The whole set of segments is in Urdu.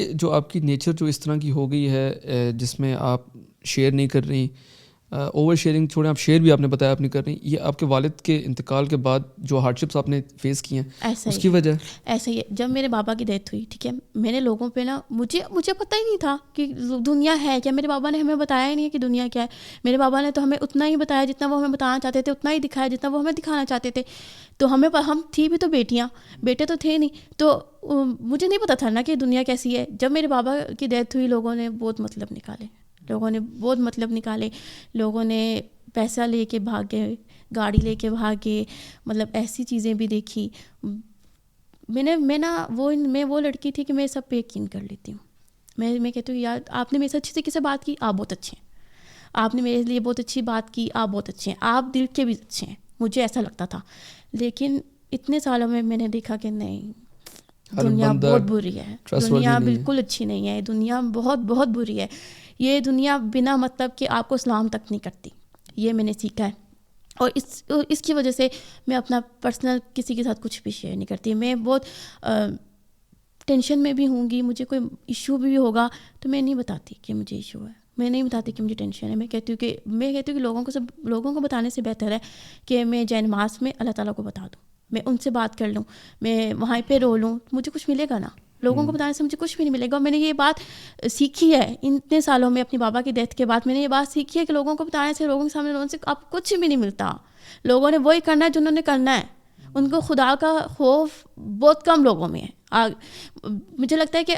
یہ جو آپ کی نیچر جو اس طرح کی ہو گئی ہے جس میں آپ شیئر نہیں کر رہی, اوور شیئرنگ چھوڑیں, آپ شیئر بھی آپ نے بتایا آپ نہیں کر رہی, یہ آپ کے والد کے انتقال کے بعد جو ہارڈشپس آپ نے فیس کی ہیں اس کی وجہ؟ ایسا ہی ہے, جب میرے بابا کی ڈیتھ ہوئی, ٹھیک ہے, میں نے لوگوں پہ نا مجھے پتہ ہی نہیں تھا کہ دنیا ہے کیا. میرے بابا نے ہمیں بتایا ہی نہیں کہ دنیا کیا ہے. میرے بابا نے تو ہمیں اتنا ہی بتایا جتنا وہ ہمیں بتانا چاہتے تھے, اتنا ہی دکھایا جتنا وہ ہمیں دکھانا چاہتے تھے. تو ہم تھی بھی تو بیٹیاں, بیٹے تو تھے نہیں, تو مجھے نہیں پتا تھا نا کہ دنیا کیسی ہے. جب میرے بابا کی ڈیتھ ہوئی لوگوں نے بہت مطلب نکالے, لوگوں نے پیسہ لے کے بھاگے, گاڑی لے کے بھاگے, مطلب ایسی چیزیں بھی دیکھی. میں وہ لڑکی تھی کہ میں سب پہ یقین کر لیتی ہوں. میں کہتی ہوں یار آپ نے میرے سے اچھی طریقے سے بات کی, آپ بہت اچھے ہیں, آپ نے میرے لیے بہت اچھی بات کی, آپ بہت اچھے ہیں, آپ دل کے بھی اچھے ہیں. مجھے ایسا لگتا تھا. لیکن اتنے سالوں میں نے دیکھا کہ نہیں, دنیا بہت بری ہے, دنیا بالکل اچھی نہیں ہے, دنیا بہت بہت بری ہے. یہ دنیا بنا مطلب کہ آپ کو سلام تک نہیں کرتی, یہ میں نے سیکھا ہے. اور اس کی وجہ سے میں اپنا پرسنل کسی کے ساتھ کچھ بھی شیئر نہیں کرتی. میں بہت ٹینشن میں بھی ہوں گی, مجھے کوئی ایشو بھی ہوگا تو میں نہیں بتاتی کہ مجھے ایشو ہے, میں نہیں بتاتی کہ مجھے ٹینشن ہے. میں کہتی ہوں کہ لوگوں کو بتانے سے بہتر ہے کہ میں جے نماز میں اللہ تعالیٰ کو بتا دوں, میں ان سے بات کر لوں, میں وہاں پہ رو لوں, مجھے کچھ ملے گا نا. لوگوں کو بتانے سے مجھے کچھ بھی نہیں ملے گا. میں نے یہ بات سیکھی ہے اتنے سالوں میں, اپنی بابا کی ڈیتھ کے بعد میں نے یہ بات سیکھی ہے کہ لوگوں کو بتانے سے, لوگوں کے سامنے رونے سے آپ کچھ بھی نہیں ملتا. لوگوں نے وہی کرنا ہے جنہوں نے کرنا ہے. ان کو خدا کا خوف بہت کم لوگوں میں ہے. مجھے لگتا ہے کہ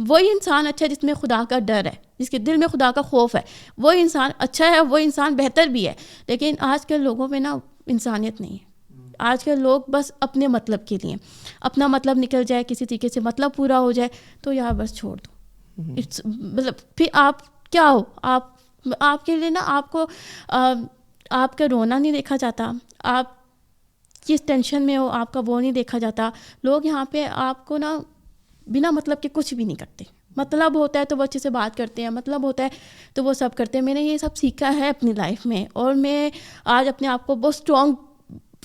وہی انسان اچھا ہے جس میں خدا کا ڈر ہے, جس کے دل میں خدا کا خوف ہے, وہی انسان اچھا ہے, وہی انسان بہتر بھی ہے. لیکن آج کل لوگوں میں نا انسانیت نہیں ہے. آج کل لوگ بس اپنے مطلب کے لیے, اپنا مطلب نکل جائے, کسی طریقے سے مطلب پورا ہو جائے تو یار بس چھوڑ دو. مطلب پھر آپ کیا ہو, آپ کے لیے نا آپ کو آپ کا رونا نہیں دیکھا جاتا, آپ کس ٹینشن میں ہو آپ کا وہ نہیں دیکھا جاتا. لوگ یہاں پہ آپ کو نا بنا مطلب کے کچھ بھی نہیں کرتے. مطلب ہوتا ہے تو وہ اچھے سے بات کرتے ہیں, مطلب ہوتا ہے تو وہ سب کرتے ہیں. میں نے یہ سب سیکھا ہے اپنی لائف میں, اور میں آج اپنے آپ کو بہت اسٹرانگ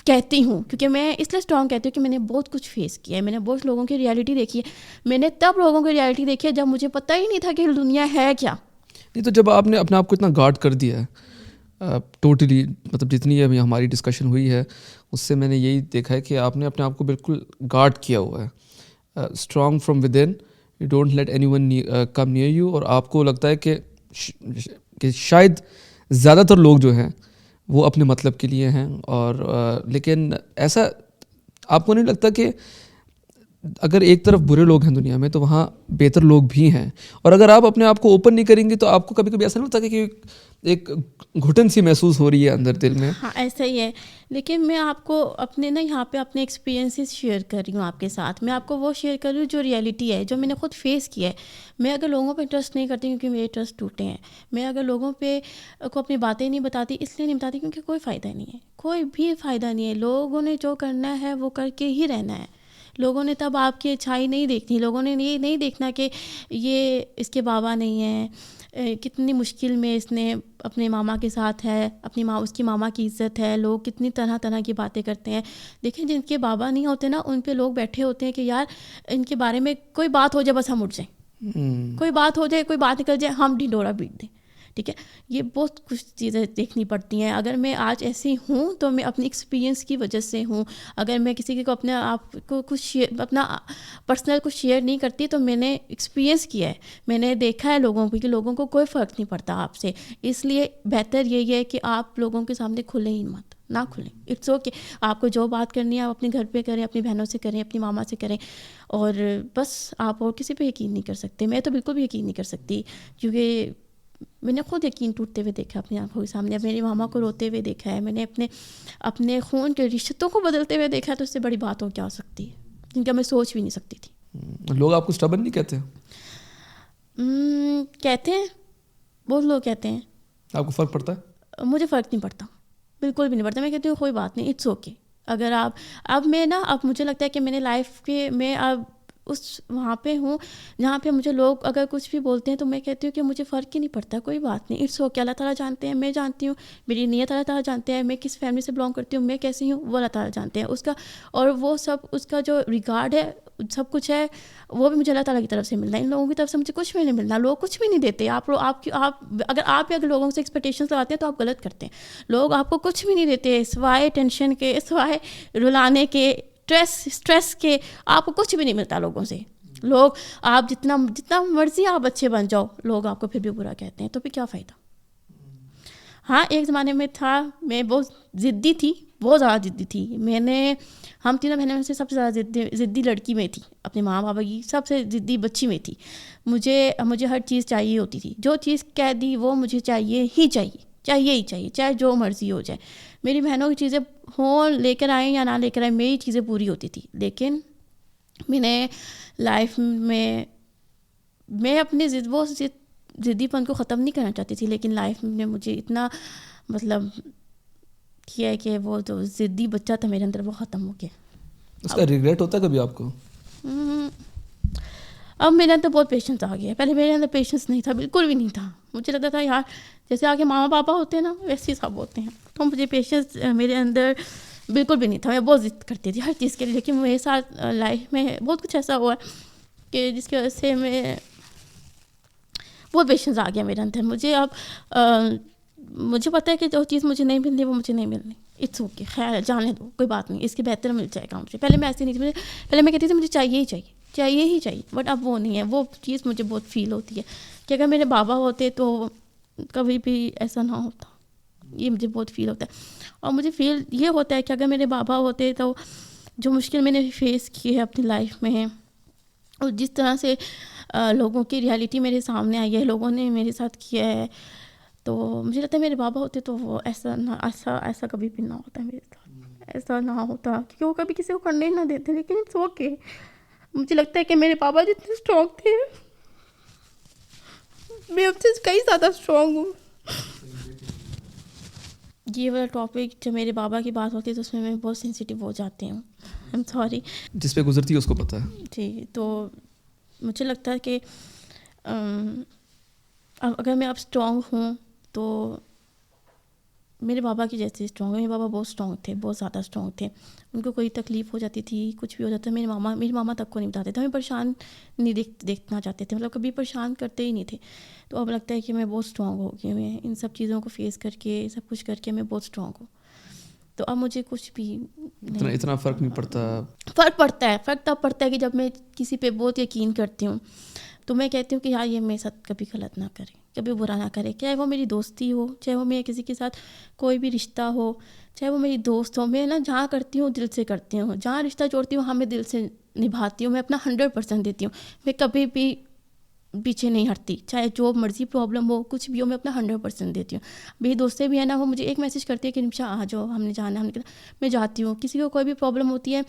کہتی ہوں, کیونکہ میں اس لیے اسٹرانگ کہتی ہوں کہ میں نے بہت کچھ فیس کیا ہے, میں نے بہت لوگوں کی ریالٹی دیکھی ہے. میں نے تب لوگوں کی ریالٹی دیکھی ہے جب مجھے پتہ ہی نہیں تھا کہ دنیا ہے کیا. نہیں تو جب آپ نے اپنے آپ کو اتنا گارڈ کر دیا ہے ٹوٹلی, مطلب جتنی ابھی ہماری ڈسکشن ہوئی ہے اس سے میں نے یہی دیکھا ہے کہ آپ نے اپنے آپ کو بالکل گارڈ کیا ہوا ہے, strong from with in, you don't let any one come near you. اور آپ کو لگتا ہے کہ شاید زیادہ تر لوگ جو ہیں وہ اپنے مطلب کے لیے ہیں. اور لیکن ایسا آپ کو نہیں لگتا کہ اگر ایک طرف برے لوگ ہیں دنیا میں تو وہاں بہتر لوگ بھی ہیں, اور اگر آپ اپنے آپ کو اوپن نہیں کریں گے تو آپ کو کبھی کبھی ایسا نہیں ہوتا کہ ایک گھٹن سی محسوس ہو رہی ہے اندر دل میں؟ ہاں ایسا ہی ہے. لیکن میں آپ کو اپنے نا یہاں پہ اپنے ایکسپیرینسز شیئر کر رہی ہوں آپ کے ساتھ. میں آپ کو وہ شیئر کر رہی ہوں جو ریئلٹی ہے, جو میں نے خود فیس کیا ہے. میں اگر لوگوں پہ ٹرسٹ نہیں کرتی کیونکہ میرے ٹرسٹ ٹوٹے ہیں, میں اگر لوگوں پہ کو اپنی باتیں نہیں بتاتی اس لیے نہیں بتاتی کیونکہ کوئی فائدہ نہیں ہے, کوئی بھی فائدہ نہیں ہے. لوگوں نے جو کرنا ہے وہ کر کے ہی رہنا ہے. لوگوں نے تب آپ کی اچھائی نہیں دیکھنی, لوگوں نے یہ نہیں دیکھنا کہ یہ اس کے بابا نہیں ہیں, کتنی مشکل میں اس نے اپنے ماما کے ساتھ ہے, اپنی اس کی ماما کی عزت ہے. لوگ کتنی طرح طرح کی باتیں کرتے ہیں. دیکھیں جن کے بابا نہیں ہوتے نا ان پہ لوگ بیٹھے ہوتے ہیں کہ یار ان کے بارے میں کوئی بات ہو جائے بس ہم اٹھ جائیں, کوئی بات ہو جائے, کوئی بات نکل جائے ہم ڈھنڈورا پیٹ دیں. ٹھیک ہے, یہ بہت کچھ چیزیں دیکھنی پڑتی ہیں. اگر میں آج ایسی ہوں تو میں اپنی ایکسپیرینس کی وجہ سے ہوں. اگر میں کسی کو اپنے آپ کو کچھ اپنا پرسنل کچھ شیئر نہیں کرتی تو میں نے ایکسپیرینس کیا ہے, میں نے دیکھا ہے لوگوں کو کہ لوگوں کو کوئی فرق نہیں پڑتا آپ سے. اس لیے بہتر یہی ہے کہ آپ لوگوں کے سامنے کھلیں ہی مت, نہ کھلیں. اٹس اوکے, آپ کو جو بات کرنی ہے آپ اپنے گھر پہ کریں, اپنی بہنوں سے کریں, اپنی ماما سے کریں, اور بس آپ اور کسی پہ یقین نہیں کر سکتے. میں تو بالکل بھی یقین نہیں کر سکتی کیونکہ میں نے خود یقین ٹوٹتے ہوئے دیکھا اپنی آنکھوں کے سامنے. میری ماما کو روتے ہوئے دیکھا ہے, میں نے اپنے خون کے رشتوں کو بدلتے ہوئے دیکھا ہے. تو اس سے بڑی بات ہو کیا ہو سکتی ہے جن کا میں سوچ بھی نہیں سکتی تھی. لوگ آپ کو اسٹبن نہیں کہتے؟ کہتے ہیں, بہت لوگ کہتے ہیں. آپ کو فرق پڑتا ہے؟ مجھے فرق نہیں پڑتا, بالکل بھی نہیں پڑتا. میں کہتی ہوں کوئی بات نہیں, اٹس اوکے. اگر آپ اب مجھے لگتا ہے کہ میں نے لائف کے میں اب اس وہاں پہ ہوں جہاں پہ مجھے لوگ اگر کچھ بھی بولتے ہیں تو میں کہتی ہوں کہ مجھے فرق ہی نہیں پڑتا, کوئی بات نہیں, اٹس اوکے. اللہ تعالیٰ جانتے ہیں, میں جانتی ہوں, میری نیت اللہ تعالیٰ جانتے ہیں, میں کس فیملی سے بلانگ کرتی ہوں, میں کیسی ہوں وہ اللہ تعالیٰ جانتے ہیں اس کا. اور وہ سب اس کا جو ریگارڈ ہے سب کچھ ہے وہ بھی مجھے اللہ تعالیٰ کی طرف سے ملنا ہے. ان لوگوں کی طرف سے مجھے کچھ بھی نہیں ملنا. لوگ کچھ بھی نہیں دیتے. آپ اگر لوگوں سے ایکسپیکٹیشنس لگاتے ہیں تو آپ غلط کرتے ہیں. لوگ آپ کو کچھ بھی نہیں دیتے سوائے ٹینشن کے, سوائے رلانے کے, اسٹریس کے. آپ کو کچھ بھی نہیں ملتا لوگوں سے. لوگ آپ جتنا مرضی آپ اچھے بن جاؤ, لوگ آپ کو پھر بھی برا کہتے ہیں, تو پھر کیا فائدہ. ہاں ایک زمانے میں تھا میں بہت ضدی تھی, بہت زیادہ ضدی تھی. ہم تینوں بہنوں میں سے سب سے زیادہ ضدی لڑکی میں تھی, اپنے ماں بابا کی سب سے ضدی بچی میں تھی. مجھے ہر چیز چاہیے ہوتی تھی. جو چیز کہہ دی وہ مجھے چاہیے ہی چاہیے, چاہے جو مرضی ہو جائے. میری بہنوں کی چیزیں ہوں, لے کر آئیں یا نہ لے کر آئیں, میری چیزیں پوری ہوتی تھی. لیکن میں نے لائف میں اپنے ضدی پن کو ختم نہیں کرنا چاہتی تھی, لیکن لائف نے مجھے اتنا مطلب کیا ہے کہ وہ جو ضدی بچہ تھا میرے اندر وہ ختم ہو گیا. اس کا ریگریٹ ہوتا ہے کبھی آپ کو؟ اب میرے اندر بہت پیشنس آ گیا. پہلے میرے اندر پیشنس نہیں تھا, بالکل بھی نہیں تھا. مجھے لگتا تھا یار جیسے آگے ماما پاپا ہوتے ہیں نا ویسے ہی سب ہوتے ہیں. تو مجھے پیشنس میرے اندر بالکل بھی نہیں تھا. میں بہت ضد کرتی تھی ہر چیز کے لیے. لیکن میرے ساتھ لائف میں بہت کچھ ایسا ہوا کہ جس کی وجہ سے میں بہت پیشنس آ گیا میرے اندر. مجھے پتہ ہے کہ جو چیز مجھے نہیں ملنی وہ مجھے نہیں ملنی. اٹس اوکے, خیر جانے دو, کوئی بات نہیں, اس کے بہتر مل جائے گا مجھے. پہلے میں ایسی نہیں تھی. پہلے میں کہتی تھی مجھے چاہیے ہی چاہیے. بٹ اب وہ نہیں ہے. وہ چیز مجھے بہت فیل ہوتی ہے کہ اگر میرے بابا ہوتے تو کبھی بھی ایسا نہ ہوتا. یہ مجھے بہت فیل ہوتا ہے. اور مجھے فیل یہ ہوتا ہے کہ اگر میرے بابا ہوتے تو جو مشکل میں نے فیس کی ہے اپنی لائف میں, اور جس طرح سے لوگوں کی ریالٹی میرے سامنے آئی ہے, لوگوں نے میرے ساتھ کیا ہے, تو مجھے لگتا ہے میرے بابا ہوتے تو وہ ایسا کبھی بھی نہ ہوتا میرے ساتھ. ایسا نہ ہوتا کیونکہ وہ کبھی کسی کو کرنے ہی نہ دیتے. لیکن اٹس اوکے. مجھے لگتا ہے کہ میرے بابا جتنے اسٹرانگ تھے میں اب سے کئی زیادہ اسٹرانگ ہوں. یہ والا ٹاپک جب میرے بابا کی بات ہوتی ہے تو اس میں بہت سینسیٹیو ہو جاتی ہوں. I am sorry. جس پہ گزرتی ہے اس کو پتہ ہے. جی, تو مجھے لگتا ہے کہ اگر میں اب اسٹرانگ ہوں تو میرے بابا کی جیسے اسٹرانگ ہے. میرے بابا بہت اسٹرانگ تھے, بہت زیادہ اسٹرانگ تھے. ان کو کوئی تکلیف ہو جاتی تھی, کچھ بھی ہو جاتا. میری ماما تک کو نہیں بتاتے تھے. ہمیں پریشان نہیں دیکھنا چاہتے تھے, مطلب کبھی پریشان کرتے ہی نہیں تھے. تو اب لگتا ہے کہ میں بہت اسٹرانگ ہو گئی. میں ان سب چیزوں کو فیس کر کے سب کچھ کر کے میں بہت اسٹرانگ ہوں. تو اب مجھے کچھ بھی اتنا فرق نہیں پڑتا. فرق پڑتا ہے. فرق تب پڑتا ہے کہ جب میں کسی پہ بہت یقین کرتی ہوں تو میں کہتی ہوں کہ یار یہ میرے ساتھ کبھی غلط نہ کرے, کبھی برا نہ کرے. چاہے وہ میری دوستی ہو, چاہے وہ میرے کسی کے ساتھ کوئی بھی رشتہ ہو, چاہے وہ میری دوست ہو. میں جہاں کرتی ہوں دل سے کرتی ہوں, جہاں رشتہ جوڑتی ہوں ہاں میں دل سے نبھاتی ہوں. میں اپنا 100% دیتی ہوں. میں کبھی بھی پیچھے نہیں ہٹتی, چاہے جو مرضی پرابلم ہو, کچھ بھی ہو, میں اپنا 100% دیتی ہوں. میری دوستیں بھی ہیں نا, وہ مجھے ایک میسج کرتی ہے کہ نمشا آ جاؤ, ہم نے جانا, میں جاتی ہوں. کسی کو کوئی بھی پرابلم ہوتی ہے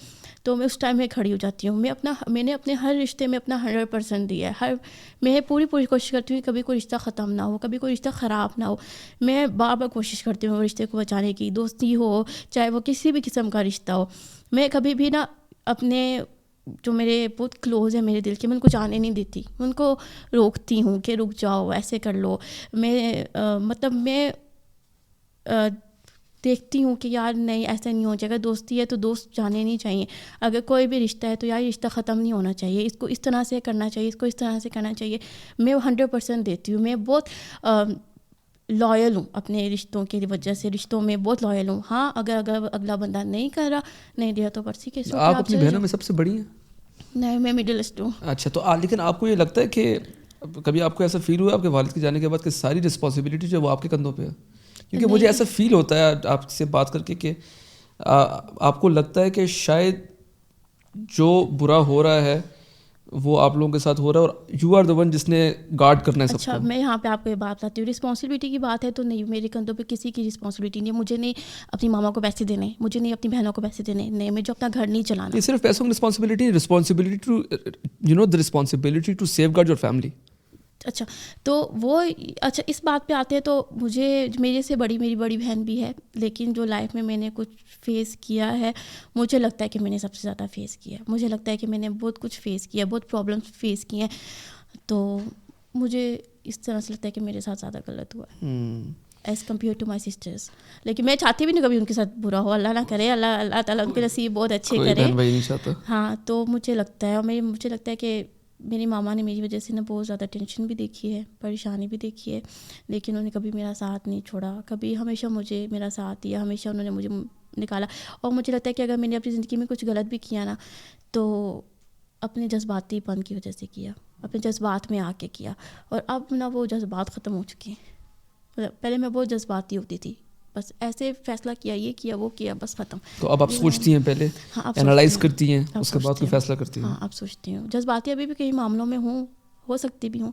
تو میں اس ٹائم میں کھڑی ہو جاتی ہوں. میں نے اپنے ہر رشتے میں اپنا 100% دیا ہے. میں پوری کوشش کرتی ہوں کہ کبھی کوئی رشتہ ختم نہ ہو, کبھی کوئی رشتہ خراب نہ ہو. میں بار بار کوشش کرتی ہوں وہ رشتے کو بچانے کی. دوستی ہو چاہے وہ کسی بھی قسم کا رشتہ ہو, میں کبھی بھی نا اپنے جو میرے بہت کلوز ہیں میرے دل کے, میں ان کو جانے نہیں دیتی. ان کو روکتی ہوں کہ رک جاؤ, ایسے کر لو. میں دیکھتی ہوں کہ یار نہیں ایسا نہیں ہو جائے گا. دوستی ہے تو دوست جانے نہیں چاہیے. اگر کوئی بھی رشتہ ہے تو یار رشتہ ختم نہیں ہونا چاہیے. اس کو اس طرح سے کرنا چاہیے, اس کو اس طرح سے کرنا چاہیے. میں 100% دیتی ہوں. میں بہت لائل ہوں اپنے رشتوں کی وجہ سے. رشتوں میں بہت لائل ہوں. ہاں اگر اگلا بندہ نہیں کر رہا, نہیں دیا تو پرسی کے سو. آپ اپنی بہنوں میں سب سے بڑی ہیں؟ نہیں, میں مڈلسٹ ہوں. اچھا, تو لیکن آپ کو یہ لگتا ہے کہ کبھی آپ کو ایسا فیل ہوا آپ کے والد کے جانے کے بعد کہ ساری رسپانسبلٹی جو ہے وہ آپ کے کندھوں پہ ہے؟ کیونکہ مجھے ایسا فیل ہوتا ہے آپ سے بات کر کے کہ آپ کو لگتا ہے کہ شاید جو برا ہو رہا ہے وہ آپ لوگوں کے ساتھ ہو رہا ہے اور یو آر دا ون جس نے گارڈ کرنا ہے سب کو. اچھا, میں یہاں پہ آپ کو یہ بات بتاتی ہوں. رسپانسبلٹی کی بات ہے تو نہیں, میرے کندھوں پہ کسی کی رسپانسبلٹی نہیں ہے. مجھے نہیں اپنی ماما کو پیسے دینے, مجھے نہیں اپنی بہنوں کو پیسے دینے, نہیں مجھے اپنا گھر نہیں چلانا. یہ صرف پیسوں کی responsibility to the responsibility to safeguard your family. اچھا, تو وہ اچھا اس بات پہ آتے ہیں تو مجھے میرے سے میری بڑی بہن بھی ہے, لیکن جو لائف میں نے کچھ فیس کیا ہے مجھے لگتا ہے کہ میں نے سب سے زیادہ فیس کیا ہے. مجھے لگتا ہے کہ میں نے بہت کچھ فیس کیا, بہت پرابلمس فیس کی ہیں. تو مجھے اس طرح سے لگتا ہے کہ میرے ساتھ زیادہ غلط ہوا ہے. As compare to my sisters. لیکن میں چاہتی بھی نہیں کبھی ان کے ساتھ برا ہو, اللہ نہ کرے, اللہ تعالیٰ ان کے نصیب بہت اچھے کرے. بہن بھائی نہیں چاہتا. ہاں, تو مجھے لگتا ہے, اور مجھے لگتا ہے کہ میری ماما نے میری وجہ سے نا بہت زیادہ ٹینشن بھی دیکھی ہے, پریشانی بھی دیکھی ہے, لیکن انہوں نے کبھی میرا ساتھ نہیں چھوڑا, کبھی ہمیشہ مجھے میرا ساتھ دیا, ہمیشہ انہوں نے مجھے نکالا. اور مجھے لگتا ہے کہ اگر میں نے اپنی زندگی میں کچھ غلط بھی کیا نا تو اپنے جذباتی پن کی وجہ سے کیا, اپنے جذبات میں آ کے کیا. اور اب نا وہ جذبات ختم ہو چکے ہیں. پہلے میں بہت جذباتی ہوتی تھی, بس ایسے فیصلہ کیا, یہ کیا, وہ کیا, بس ختم. تو اب آپ سوچتی ہیں پہلے, انالائز کرتی ہیں, اس کے بعد کوئی فیصلہ کرتی ہیں؟ ہاں, اب سوچتی ہوں. جذباتی ابھی بھی کئی معاملوں میں ہو سکتی بھی ہوں,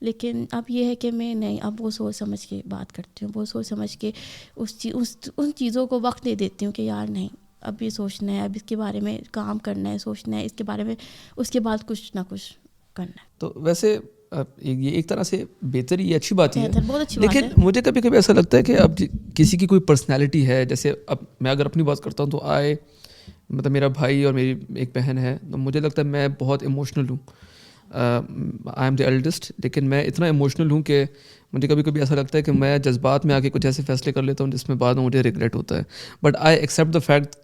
لیکن اب یہ ہے کہ میں نہیں, اب وہ سوچ سمجھ کے بات کرتی ہوں, وہ سوچ سمجھ کے ان چیزوں کو وقت دے دیتی ہوں کہ یار نہیں, اب یہ سوچنا ہے, اب اس کے بارے میں کام کرنا ہے, سوچنا ہے اس کے بارے میں, اس کے بعد کچھ نہ کچھ کرنا ہے. تو ویسے یہ ایک طرح سے بہتر ہی اچھی بات ہی ہے, بہت اچھی بات ہے. لیکن مجھے کبھی کبھی ایسا لگتا ہے کہ اب کسی کی کوئی پرسنالٹی ہے, جیسے اب میں اگر اپنی بات کرتا ہوں تو مطلب میرا بھائی اور میری ایک بہن ہے, تو مجھے لگتا ہے میں بہت ایموشنل ہوں. آئی ایم دی ایلڈسٹ, لیکن میں اتنا ایموشنل ہوں کہ مجھے کبھی کبھی ایسا لگتا ہے کہ میں جذبات میں آ کے کچھ ایسے فیصلے کر لیتا ہوں جس میں بعد میں مجھے ریگریٹ ہوتا ہے. But I accept the fact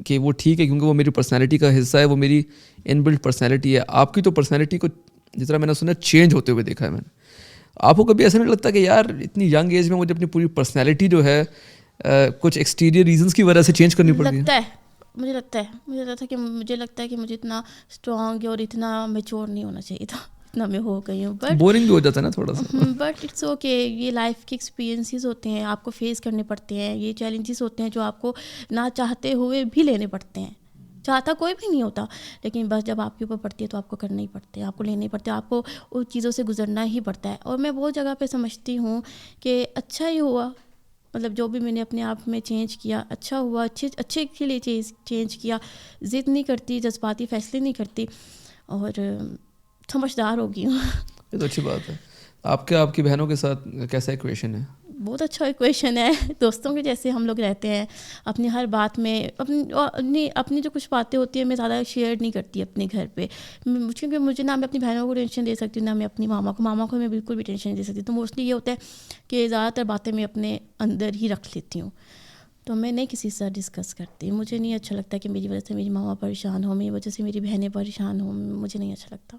کہ وہ ٹھیک ہے, کیونکہ وہ میری پرسنالٹی کا حصہ ہے, وہ میری ان بلڈ پرسنالٹی ہے. آپ کی تو پرسنالٹی کو جس طرح میں نے سنا چینج ہوتے ہوئے دیکھا ہے میں نے. آپ کو کبھی ایسا نہیں لگتا کہ یار اتنی ینگ ایج میں مجھے اپنی پوری پرسنالٹی جو ہے کچھ ایکسٹیریئر ریزنس کی وجہ سے چینج کرنی پڑ رہی ہے؟ مجھے لگتا ہے کہ مجھے اتنا اسٹرانگ اور اتنا میچور نہیں ہونا چاہیے تھا, اتنا میں ہو گئی ہوں. بٹ بورنگ بھی ہو جاتا ہے نا تھوڑا سا. بٹ اٹس اوکے, یہ لائف کے ایکسپیرینسز ہوتے ہیں, آپ کو فیس کرنے پڑتے ہیں, یہ چیلنجز ہوتے ہیں جو آپ کو نہ چاہتے ہوئے بھی لینے پڑتے ہیں. چاہتا کوئی بھی نہیں ہوتا, لیکن بس جب آپ کے اوپر پڑتی ہے تو آپ کو کرنا ہی پڑتے ہیں, آپ کو لینے پڑتے ہیں, آپ کو ان چیزوں سے گزرنا ہی پڑتا ہے. اور میں بہت جگہ پہ سمجھتی ہوں کہ اچھا ہی ہوا, مطلب جو بھی میں نے اپنے آپ میں چینج کیا اچھا ہوا, اچھے کے لیے چینج کیا. ضد نہیں کرتی, جذباتی فیصلے نہیں کرتی, اور سمجھدار ہو گئی ہوں. یہ تو اچھی بات ہے. آپ کی بہنوں کے ساتھ کیسا ایکویشن ہے؟ بہت اچھا ایکویشن ہے, دوستوں کے جیسے ہم لوگ رہتے ہیں. اپنی ہر بات میں اپنی جو کچھ باتیں ہوتی ہیں میں زیادہ شیئر نہیں کرتی اپنے گھر پہ, کیونکہ مجھے نہ میں اپنی بہنوں کو ٹینشن دے سکتی ہوں, نہ میں اپنی ماما کو میں بالکل بھی ٹینشن نہیں دے سکتی. تو موسٹلی یہ ہوتا ہے کہ زیادہ تر باتیں میں اپنے اندر ہی رکھ لیتی ہوں, تو میں نہیں کسی سے ڈسکس کرتی. مجھے نہیں اچھا لگتا کہ میری وجہ سے میری ماما پریشان ہو, میری وجہ سے میری بہنیں پریشان ہوں, مجھے نہیں اچھا لگتا.